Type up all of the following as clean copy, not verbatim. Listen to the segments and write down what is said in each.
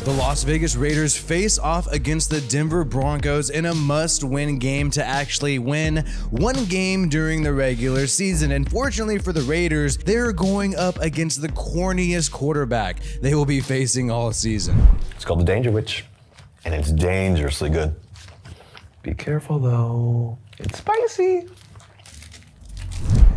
The Las Vegas Raiders face off against the Denver Broncos in a must-win game to actually win one game during the regular season. And fortunately for the Raiders, they're going up against the corniest quarterback they will be facing all season. It's called the Danger Witch, and it's dangerously good. Be careful though, it's spicy.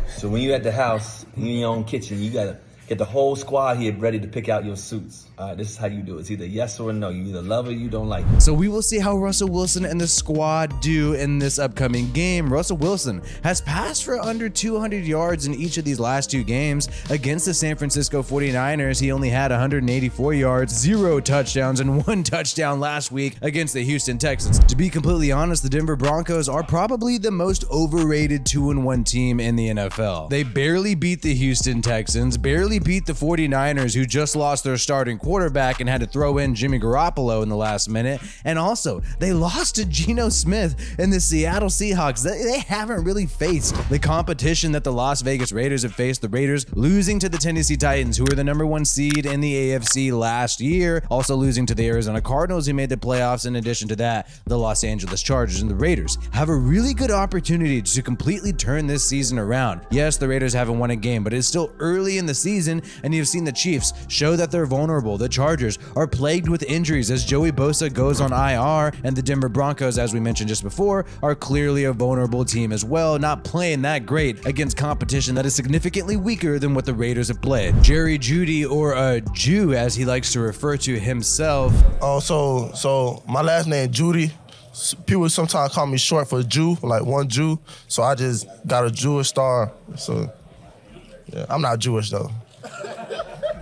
So when you're at the house, you in your own kitchen, you gotta get the whole squad here ready to pick out your suits. All right, this is how you do it. It's either yes or no. You either love it or you don't like it. So we will see how Russell Wilson and the squad do in this upcoming game. Russell Wilson has passed for under 200 yards in each of these last two games. Against the San Francisco 49ers, he only had 184 yards, 0 touchdowns, and 1 touchdown last week against the Houston Texans. To be completely honest, the Denver Broncos are probably the most overrated 2-1 team in the NFL. They barely beat the Houston Texans, barely beat the 49ers, who just lost their starting quarterback and had to throw in Jimmy Garoppolo in the last minute. And also, they lost to Geno Smith and the Seattle Seahawks. They haven't really faced the competition that the Las Vegas Raiders have faced. The Raiders losing to the Tennessee Titans, who were the #1 seed in the AFC last year, also losing to the Arizona Cardinals, who made the playoffs. In addition to that, the Los Angeles Chargers. And the Raiders have a really good opportunity to completely turn this season around. Yes, the Raiders haven't won a game, but it's still early in the season, and you've seen the Chiefs show that they're vulnerable. The Chargers are plagued with injuries as Joey Bosa goes on IR, and the Denver Broncos, as we mentioned just before, are clearly a vulnerable team as well, not playing that great against competition that is significantly weaker than what the Raiders have played. Jerry Jeudy, or Jew as he likes to refer to himself. Oh, so my last name Judy. People sometimes call me short for Jew, like one Jew. So I just got a Jewish star. So yeah, I'm not Jewish though.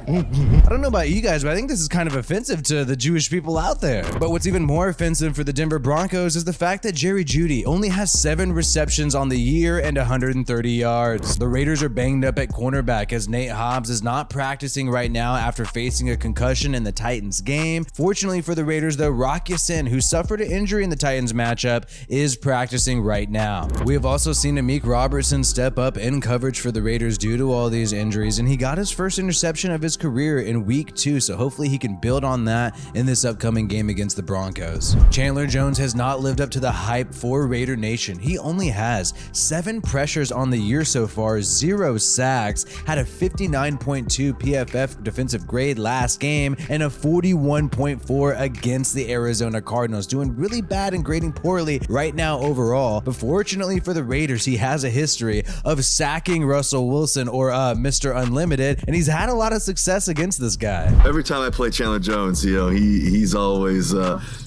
I don't know about you guys, but I think this is kind of offensive to the Jewish people out there. But what's even more offensive for the Denver Broncos is the fact that Jerry Jeudy only has 7 receptions on the year and 130 yards. The Raiders are banged up at cornerback as Nate Hobbs is not practicing right now after facing a concussion in the Titans game. Fortunately for the Raiders, though, Rock Ya-Sin, who suffered an injury in the Titans matchup, is practicing right now. We have also seen Amik Robertson step up in coverage for the Raiders due to all these injuries, and he got his first interception of his career in week 2, so hopefully he can build on that in this upcoming game against the Broncos. Chandler Jones has not lived up to the hype for Raider Nation. He only has 7 pressures on the year so far, 0 sacks, had a 59.2 PFF defensive grade last game, and a 41.4 against the Arizona Cardinals, doing really bad and grading poorly right now overall. But fortunately for the Raiders, he has a history of sacking Russell Wilson, or Mr. Unlimited, and he's had a lot of success against this guy. Every time I play Chandler Jones, he's always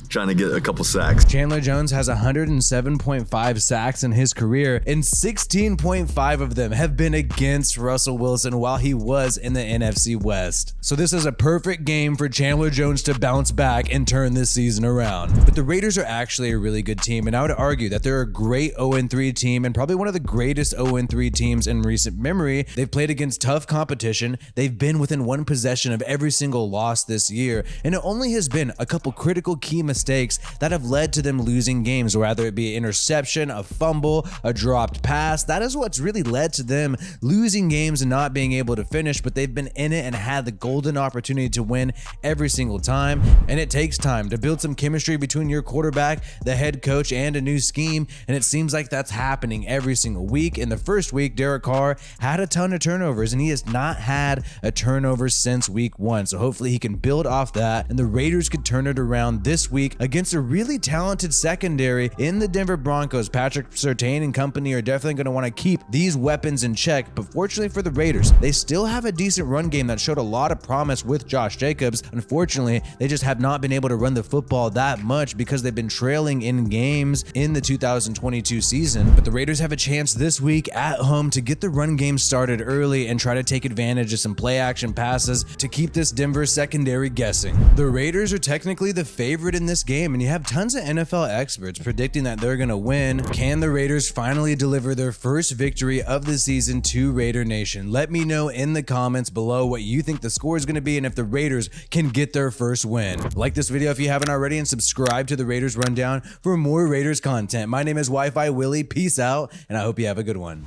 trying to get a couple sacks. Chandler Jones has 107.5 sacks in his career, and 16.5 of them have been against Russell Wilson while he was in the NFC West. So this is a perfect game for Chandler Jones to bounce back and turn this season around. But the Raiders are actually a really good team, and I would argue that they're a great 0-3 team and probably one of the greatest 0-3 teams in recent memory. They've played against tough competition. They've been within 1 possession of every single loss this year, and it only has been a couple critical key mistakes that have led to them losing games, whether it be an interception, a fumble, a dropped pass. That is what's really led to them losing games and not being able to finish, but they've been in it and had the golden opportunity to win every single time. And it takes time to build some chemistry between your quarterback, the head coach, and a new scheme, and it seems like that's happening every single week. In the first week, Derek Carr had a ton of turnovers, and he has not had a turnover since week 1, so hopefully he can build off that, and the Raiders could turn it around this week against a really talented secondary in the Denver Broncos. Patrick Surtain and company are definitely going to want to keep these weapons in check, but fortunately for the Raiders, they still have a decent run game that showed a lot of promise with Josh Jacobs. Unfortunately, they just have not been able to run the football that much because they've been trailing in games in the 2022 season. But the Raiders have a chance this week at home to get the run game started early and try to take advantage of some play action passes to keep this Denver secondary guessing. The Raiders are technically the favorite in this game, and you have tons of NFL experts predicting that they're going to win. Can the Raiders finally deliver their first victory of the season to Raider Nation? Let me know in the comments below what you think the score is going to be and if the Raiders can get their first win. Like this video if you haven't already, and subscribe to the Raiders Rundown for more Raiders content. My name is WiFiWillie. Peace out, and I hope you have a good one.